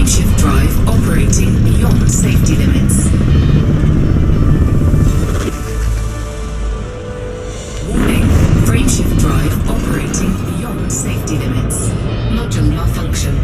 Frameshift drive operating beyond safety limits. Warning, frameshift drive operating beyond safety limits. Module malfunction.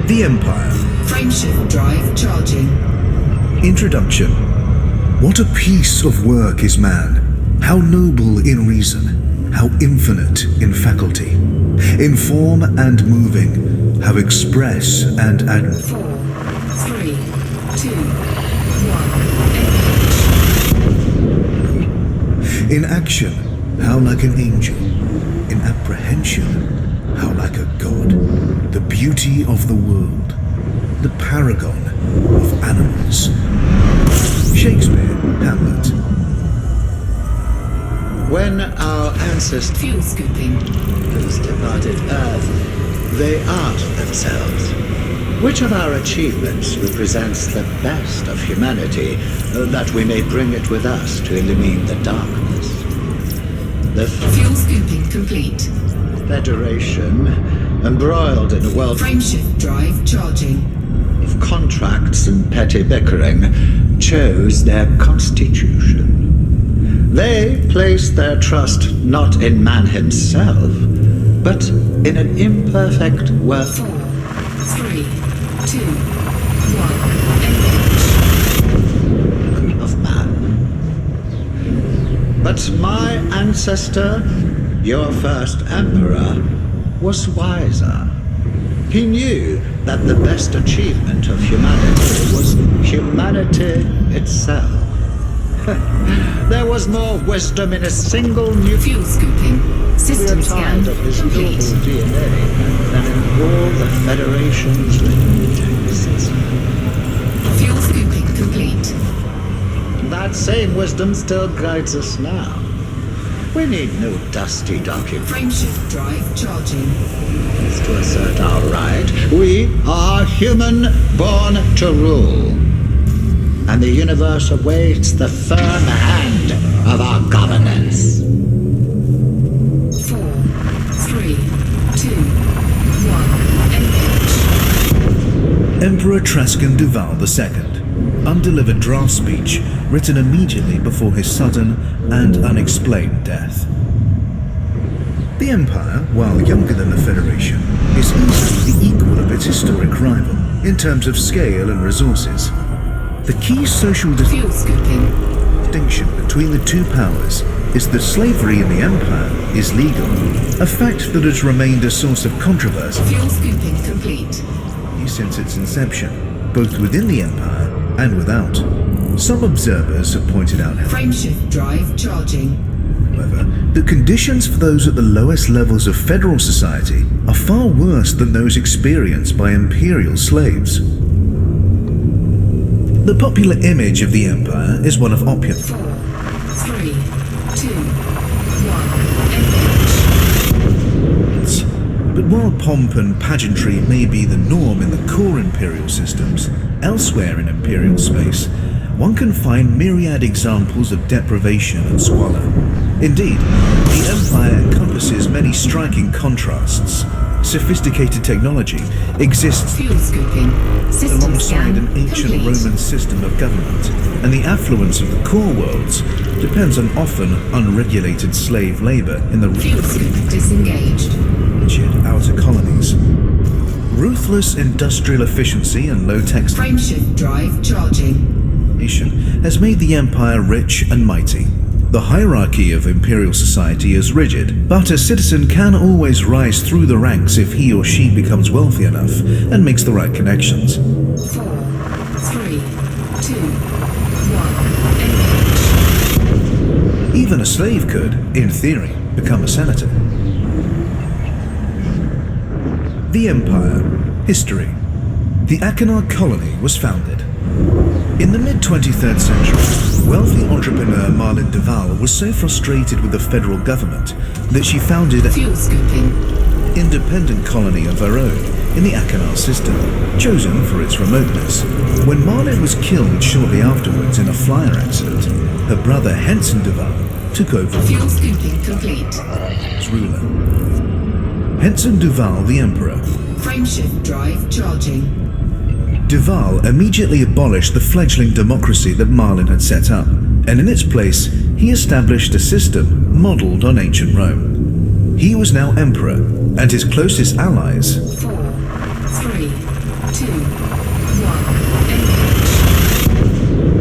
The Empire. Frameshift drive charging. Introduction. What a piece of work is man. How noble in reason. How infinite in faculty. In form and moving. How express and admirable. 4, 3, 2, 1. In action, how like an angel. In apprehension, how like a god. The beauty of the world. The paragon of animals. Shakespeare, Hamlet. When our ancestors Fuel scooping. departed Earth, they asked themselves, which of our achievements represents the best of humanity, that we may bring it with us to illumine the darkness? The Fuel scooping complete. Federation, embroiled in a world Frameshift drive charging. of contracts and petty bickering, chose their constitution. They placed their trust not in man himself, but in an imperfect world 4, 3, 2, 1. of man. But my ancestor, your first emperor, was wiser. He knew that the best achievement of humanity was humanity itself. There was more wisdom in a single new Fuel scooping. System scan nucleotide of his noble complete. DNA than in all the Federation's living texts. Fuel scooping complete. That same wisdom still guides us now. We need no dusty document Frameshift drive charging. to assert our right. We are human, born to rule. And the universe awaits the firm hand of our governance. 4, 3, 2, 1. Emperor Trascan Duval II. Undelivered draft speech written immediately before his sudden and unexplained death. The Empire, while younger than the Federation, is easily the equal of its historic rival in terms of scale and resources. The key social Fuel scooping. distinction between the two powers is that slavery in the Empire is legal, a fact that has remained a source of controversy Fuel scooping complete. since its inception, both within the Empire and without. Some observers have pointed out, Frameshift drive charging. however, that conditions for those at the lowest levels of federal society are far worse than those experienced by imperial slaves. The popular image of the Empire is one of opulence. 4, 3, 2, 1. But while pomp and pageantry may be the norm in the core imperial systems, elsewhere in imperial space, one can find myriad examples of deprivation and squalor. Indeed, the Empire encompasses many striking contrasts. Sophisticated technology exists Fuel scooping. System alongside scan an ancient complete. Roman system of government, and the affluence of the core worlds depends on often unregulated slave labor in the Fuel scooping disengaged. rigid outer colonies. Ruthless industrial efficiency and low-tech Frameshift drive charging. has made the Empire rich and mighty. The hierarchy of imperial society is rigid, but a citizen can always rise through the ranks if he or she becomes wealthy enough and makes the right connections. 4, 3, 2, 1. Even a slave could, in theory, become a senator. The Empire. History. The Achenar colony was founded. In the mid-23rd century, wealthy entrepreneur Marlene Duval was so frustrated with the federal government that she founded an Fuel scooping. independent colony of her own in the Colonia system, chosen for its remoteness. When Marlene was killed shortly afterwards in a flyer accident, her brother Henson Duval took over Fuel scooping complete. as ruler. Henson Duval, the emperor. Frameshift drive charging. Duval immediately abolished the fledgling democracy that Marlene had set up, and in its place, he established a system modelled on ancient Rome. He was now emperor, and his closest allies 4, 3, 2,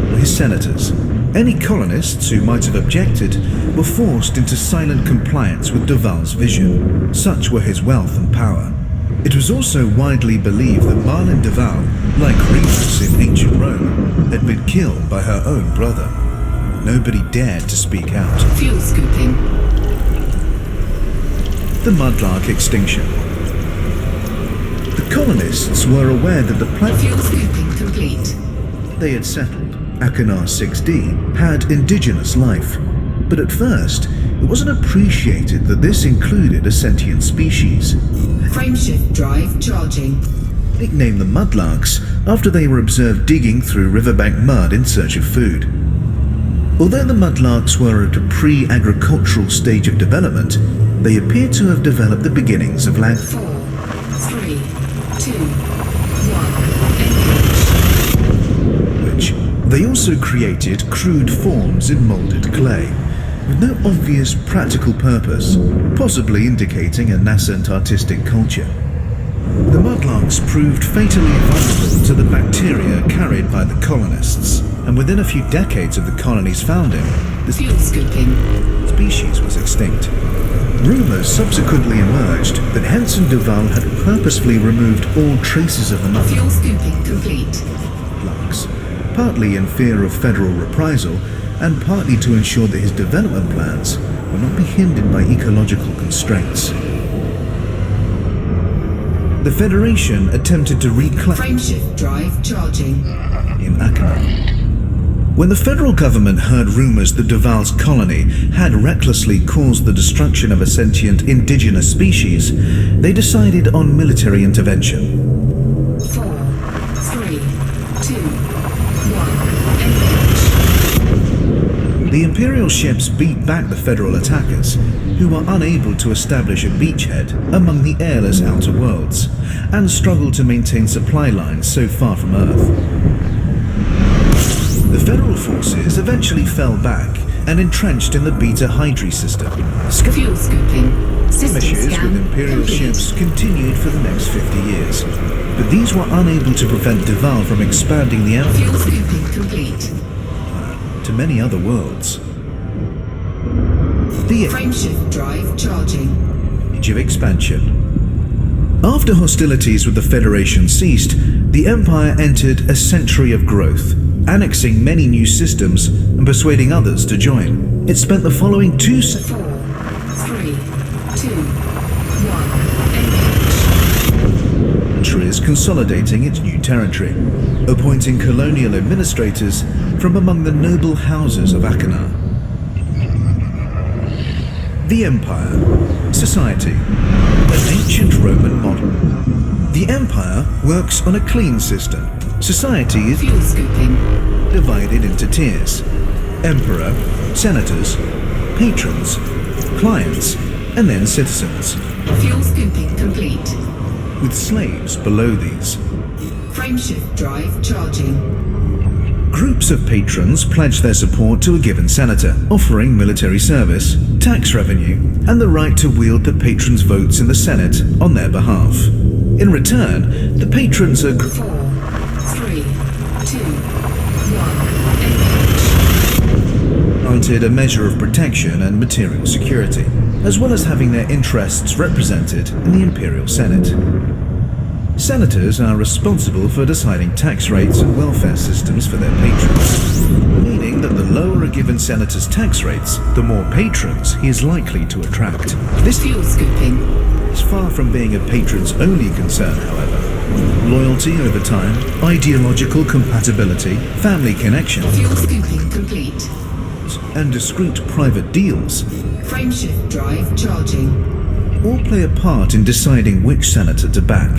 1, were his senators. Any colonists who might have objected were forced into silent compliance with Duval's vision. Such were his wealth and power. It was also widely believed that Marlene Duval, like Remus in ancient Rome, had been killed by her own brother. Nobody dared to speak out. Fuel scooping. The Mudlark extinction. The colonists were aware that the planet Fuel scooping complete. they had settled, Achenar 6D, had indigenous life. But at first, it wasn't appreciated that this included a sentient species. Frameshift drive charging. Nicknamed the Mudlarks after they were observed digging through riverbank mud in search of food. Although the Mudlarks were at a pre-agricultural stage of development, they appear to have developed the beginnings of land. 4, 3, 2, 1, engage. Which they also created crude forms in molded clay, with no obvious practical purpose, possibly indicating a nascent artistic culture. The Mudlarks proved fatally vulnerable to the bacteria carried by the colonists, and within a few decades of the colony's founding, the Fuel scooping. species was extinct. Rumours subsequently emerged that Henson Duval had purposefully removed all traces of the Fuel scooping complete. Mudlarks, partly in fear of federal reprisal, and partly to ensure that his development plans would not be hindered by ecological constraints. The Federation attempted to reclaim Frameshift drive charging. in Achenar. When the federal government heard rumours that Duval's colony had recklessly caused the destruction of a sentient indigenous species, they decided on military intervention. 4, 3, 2, 1, engage. The Imperial ships beat back the federal attackers, who were unable to establish a beachhead among the airless outer worlds, and struggled to maintain supply lines so far from Earth. The federal forces eventually fell back and entrenched in the Beta Hydri system. Fuel scooping. System Skirmishes scan with Imperial complete. ships continued for the next 50 years, but these were unable to prevent Duval from expanding the Fuel empire scooping complete. to many other worlds. The Frameshift drive charging. age of expansion. After hostilities with the Federation ceased, the Empire entered a century of growth, annexing many new systems and persuading others to join. It spent the following 2 4, 3, 2, 1, engage. centuries consolidating its new territory, appointing colonial administrators from among the noble houses of Achenar. The Empire. Society. An ancient Roman model. The Empire works on a clean system. Society is Fuel scooping. divided into tiers: emperor, senators, patrons, clients, and then citizens, Fuel scooping complete. with slaves below these. Frameshift drive charging. Groups of patrons pledge their support to a given senator, offering military service, tax revenue, and the right to wield the patron's votes in the Senate on their behalf. In return, the patrons are 4, 3, 2, 1, engage. granted a measure of protection and material security, as well as having their interests represented in the Imperial Senate. Senators are responsible for deciding tax rates and welfare systems for their patrons, meaning that the lower a given senator's tax rates, the more patrons he is likely to attract. This Fuel scooping. is far from being a patron's only concern, however. Loyalty over time, ideological compatibility, family connections, Fuel scooping complete. and discreet private deals Frameshift drive charging. all play a part in deciding which senator to back.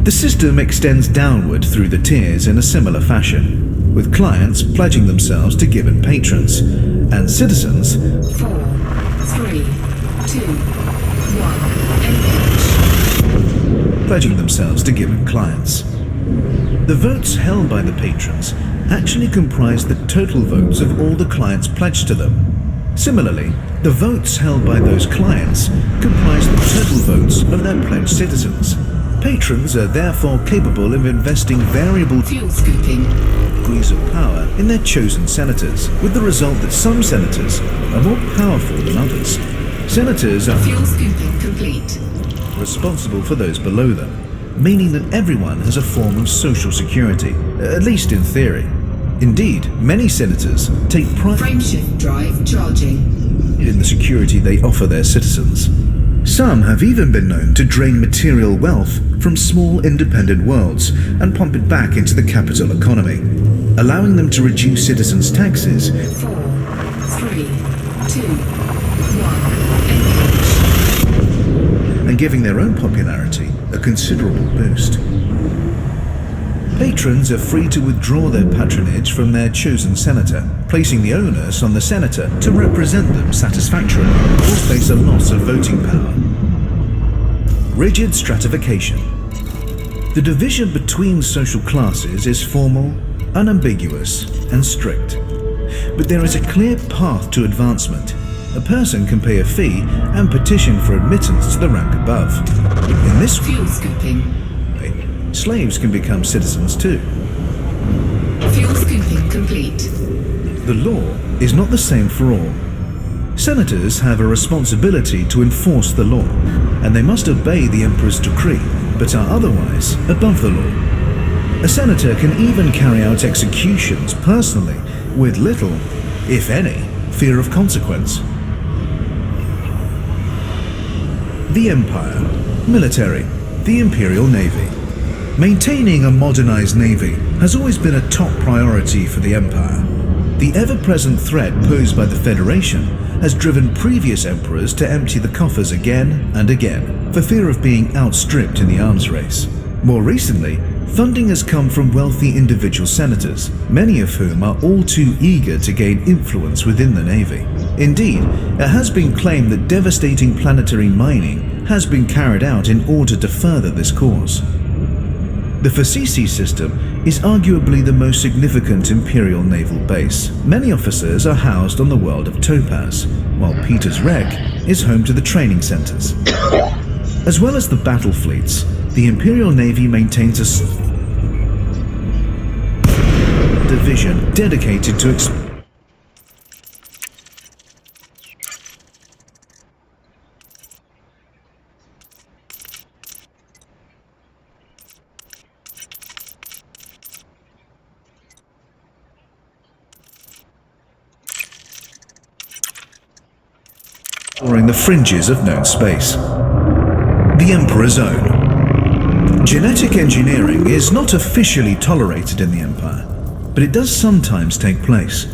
The system extends downward through the tiers in a similar fashion, with clients pledging themselves to given patrons, and citizens 4, 3, 2, 1, engage. pledging themselves to given clients. The votes held by the patrons actually comprise the total votes of all the clients pledged to them. Similarly, the votes held by those clients comprise the total votes of their pledged citizens. Patrons are therefore capable of investing variable Fuel scooping. degrees of power in their chosen senators, with the result that some senators are more powerful than others. Senators are Fuel scooping complete. responsible for those below them, meaning that everyone has a form of social security, at least in theory. Indeed, many senators take pride Frameshift drive charging. in the security they offer their citizens. Some have even been known to drain material wealth from small independent worlds and pump it back into the capital economy, allowing them to reduce citizens' taxes 4, 3, 2, 1, engage. and giving their own popularity a considerable boost. Patrons are free to withdraw their patronage from their chosen senator, placing the onus on the senator to represent them satisfactorily or face a loss of voting power. Rigid stratification. The division between social classes is formal, unambiguous, and strict. But there is a clear path to advancement. A person can pay a fee and petition for admittance to the rank above. In this Fuel scooping. way, slaves can become citizens too. Fuel scooping complete. The law is not the same for all. Senators have a responsibility to enforce the law, and they must obey the emperor's decree, but are otherwise above the law. A senator can even carry out executions personally, with little, if any, fear of consequence. The Empire. Military. The Imperial Navy. Maintaining a modernized navy has always been a top priority for the Empire. The ever-present threat posed by the Federation has driven previous emperors to empty the coffers again and again, for fear of being outstripped in the arms race. More recently, funding has come from wealthy individual senators, many of whom are all too eager to gain influence within the Navy. Indeed, it has been claimed that devastating planetary mining has been carried out in order to further this cause. The Facisi system is arguably the most significant Imperial naval base. Many officers are housed on the world of Topaz, while Peter's Rec is home to the training centers. As well as the battle fleets, the Imperial Navy maintains a division dedicated to exploring the fringes of known space. The Emperor's Own. Genetic engineering is not officially tolerated in the Empire, but it does sometimes take place.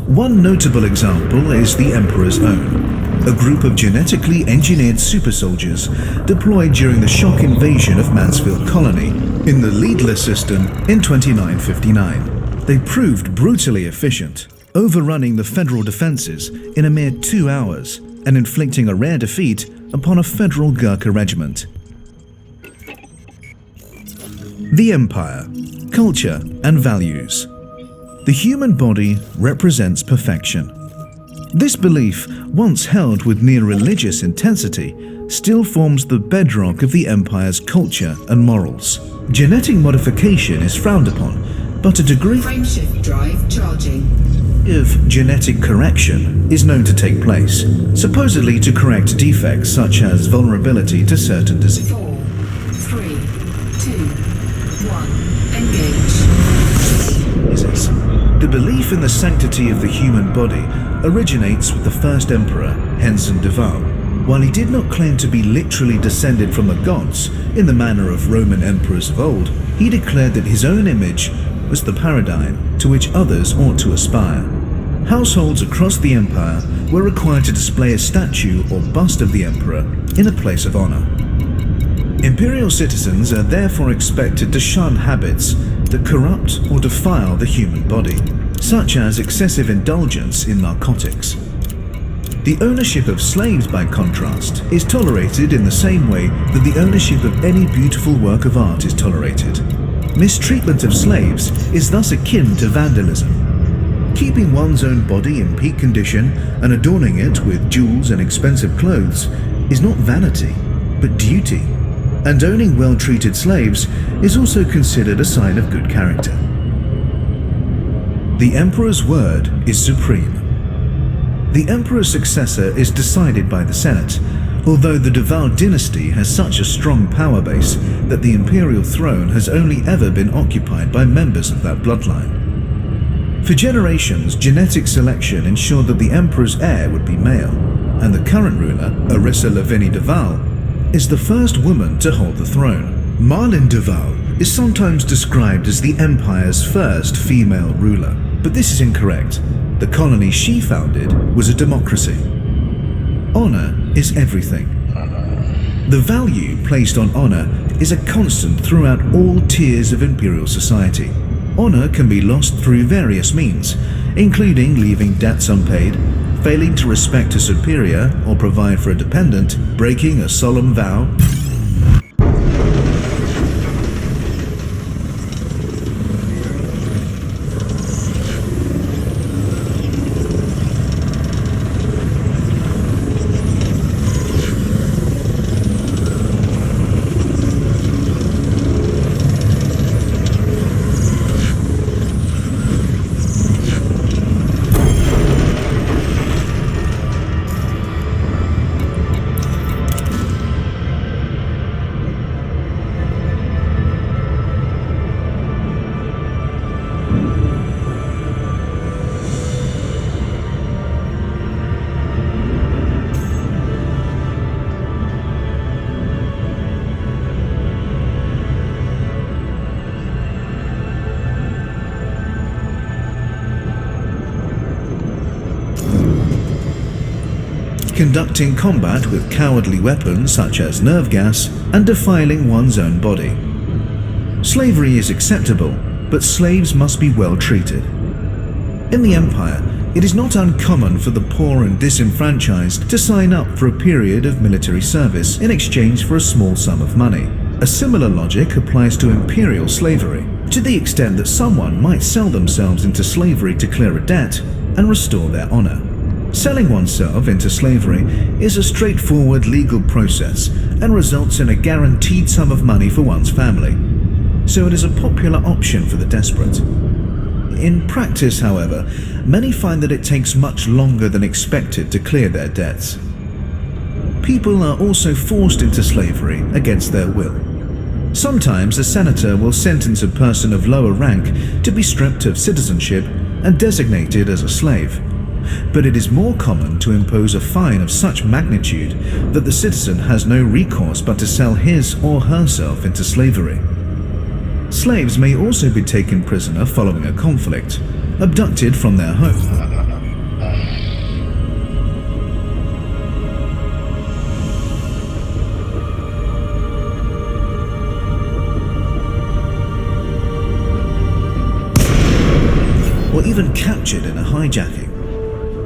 One notable example is the Emperor's Own, a group of genetically engineered super soldiers deployed during the shock invasion of Mansfield Colony in the Leadler system in 2959. They proved brutally efficient, overrunning the federal defenses in a mere 2 hours and inflicting a rare defeat upon a federal Gurkha regiment. The Empire, culture and values. The human body represents perfection. This belief, once held with near religious intensity, still forms the bedrock of the Empire's culture and morals. Genetic modification is frowned upon, but a degree Frameshift drive charging. of genetic correction is known to take place, supposedly to correct defects such as vulnerability to certain diseases. 4, 3, 2, 1, engage. Jesus. The belief in the sanctity of the human body originates with the first emperor, Henson de Val. While he did not claim to be literally descended from the gods in the manner of Roman emperors of old, he declared that his own image was the paradigm to which others ought to aspire. Households across the empire were required to display a statue or bust of the emperor in a place of honor. Imperial citizens are therefore expected to shun habits that corrupt or defile the human body, such as excessive indulgence in narcotics. The ownership of slaves, by contrast, is tolerated in the same way that the ownership of any beautiful work of art is tolerated. Mistreatment of slaves is thus akin to vandalism. Keeping one's own body in peak condition and adorning it with jewels and expensive clothes is not vanity, but duty. And owning well-treated slaves is also considered a sign of good character. The emperor's word is supreme. The emperor's successor is decided by the Senate, although the de Val dynasty has such a strong power base that the imperial throne has only ever been occupied by members of that bloodline. For generations, genetic selection ensured that the emperor's heir would be male, and the current ruler, Arissa Lavinie de Val, is the first woman to hold the throne. Marlene de Val is sometimes described as the empire's first female ruler, but this is incorrect. The colony she founded was a democracy. Honor is everything. The value placed on honor is a constant throughout all tiers of imperial society. Honor can be lost through various means, including leaving debts unpaid, failing to respect a superior or provide for a dependent, breaking a solemn vow, conducting combat with cowardly weapons such as nerve gas, and defiling one's own body. Slavery is acceptable, but slaves must be well treated. In the Empire, it is not uncommon for the poor and disenfranchised to sign up for a period of military service in exchange for a small sum of money. A similar logic applies to imperial slavery, to the extent that someone might sell themselves into slavery to clear a debt and restore their honor. Selling oneself into slavery is a straightforward legal process and results in a guaranteed sum of money for one's family, so it is a popular option for the desperate. In practice, however, many find that it takes much longer than expected to clear their debts. People are also forced into slavery against their will. Sometimes a senator will sentence a person of lower rank to be stripped of citizenship and designated as a slave. But it is more common to impose a fine of such magnitude that the citizen has no recourse but to sell his or herself into slavery. Slaves may also be taken prisoner following a conflict, abducted from their home, or even captured in a hijacking.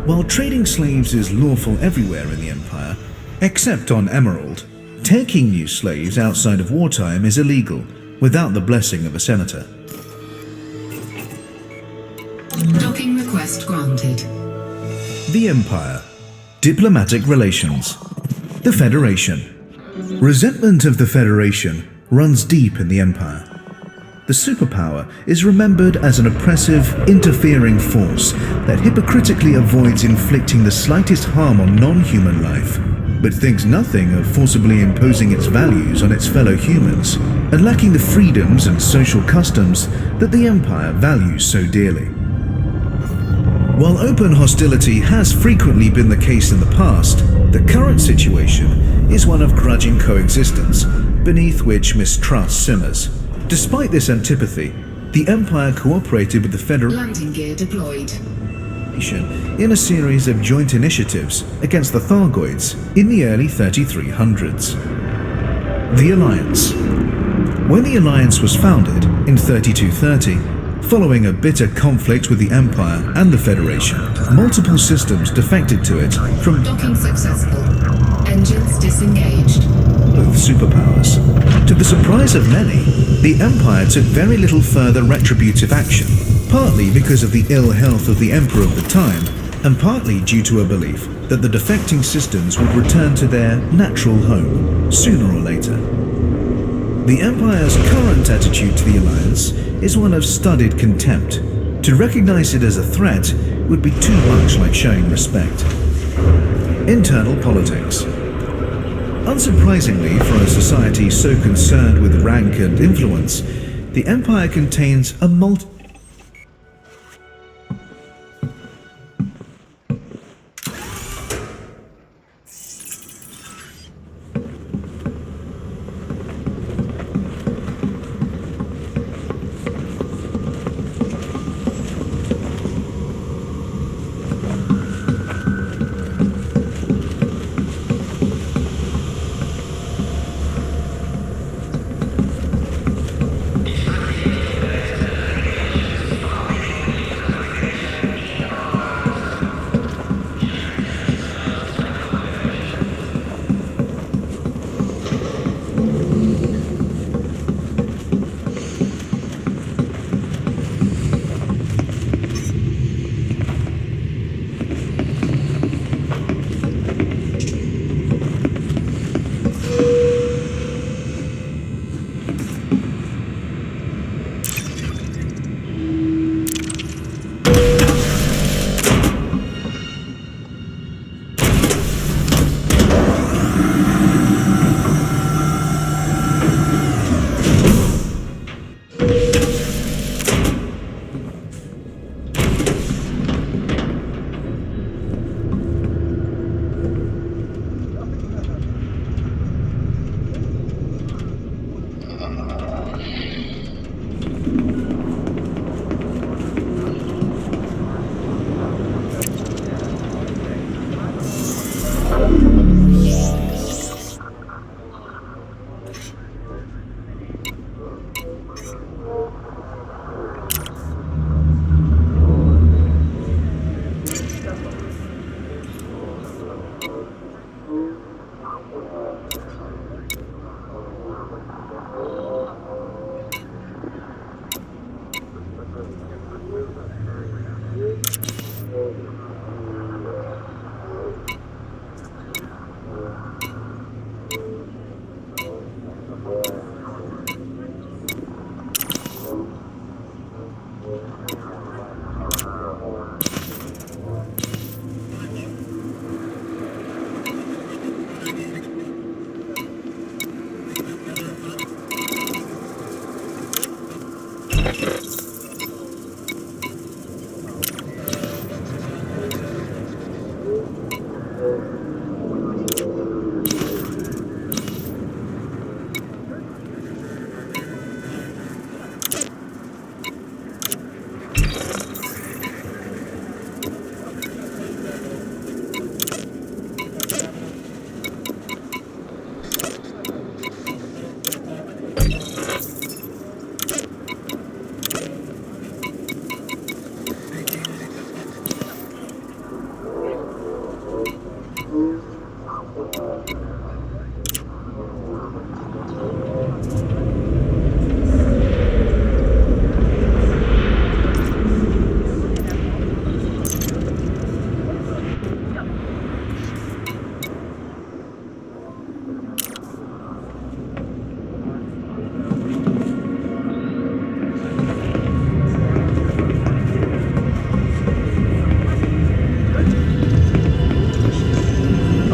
While trading slaves is lawful everywhere in the Empire, except on Emerald, taking new slaves outside of wartime is illegal without the blessing of a senator. Docking request granted. The Empire. Diplomatic relations. The Federation. Resentment of the Federation runs deep in the Empire. The superpower is remembered as an oppressive, interfering force that hypocritically avoids inflicting the slightest harm on non-human life, but thinks nothing of forcibly imposing its values on its fellow humans. and lacking the freedoms and social customs that the Empire values so dearly. While open hostility has frequently been the case in the past, the current situation is one of grudging coexistence, beneath which mistrust simmers. Despite this antipathy, the Empire cooperated with the Federation Landing gear deployed. in a series of joint initiatives against the Thargoids in the early 3300s. The Alliance. When the Alliance was founded in 3230, following a bitter conflict with the Empire and the Federation, multiple systems defected to it from Docking successful. Engines disengaged. both superpowers. To the surprise of many, the Empire took very little further retributive action, partly because of the ill health of the Emperor of the time, and partly due to a belief that the defecting systems would return to their natural home, sooner or later. The Empire's current attitude to the Alliance is one of studied contempt. To recognize it as a threat would be too much like showing respect. Internal politics. Unsurprisingly for a society so concerned with rank and influence, the Empire contains a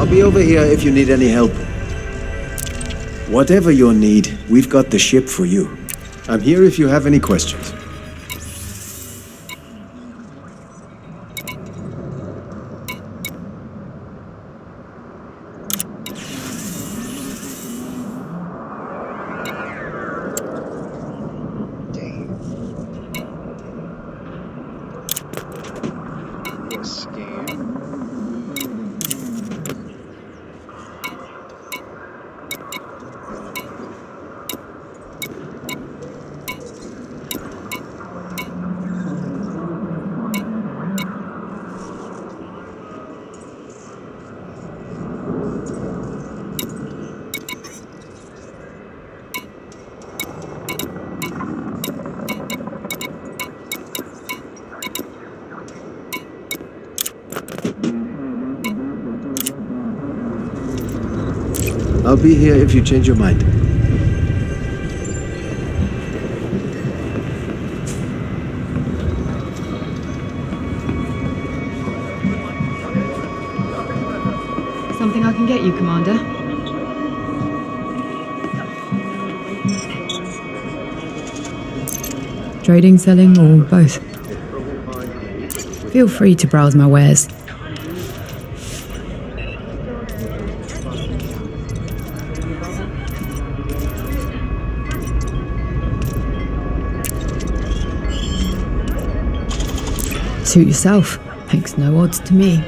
I'll be over here if you need any help. Whatever your need, we've got the ship for you. I'm here if you have any questions. I'll be here if you change your mind. Something I can get you, Commander? Trading, selling, or both? Feel free to browse my wares. Suit yourself. Makes no odds to me.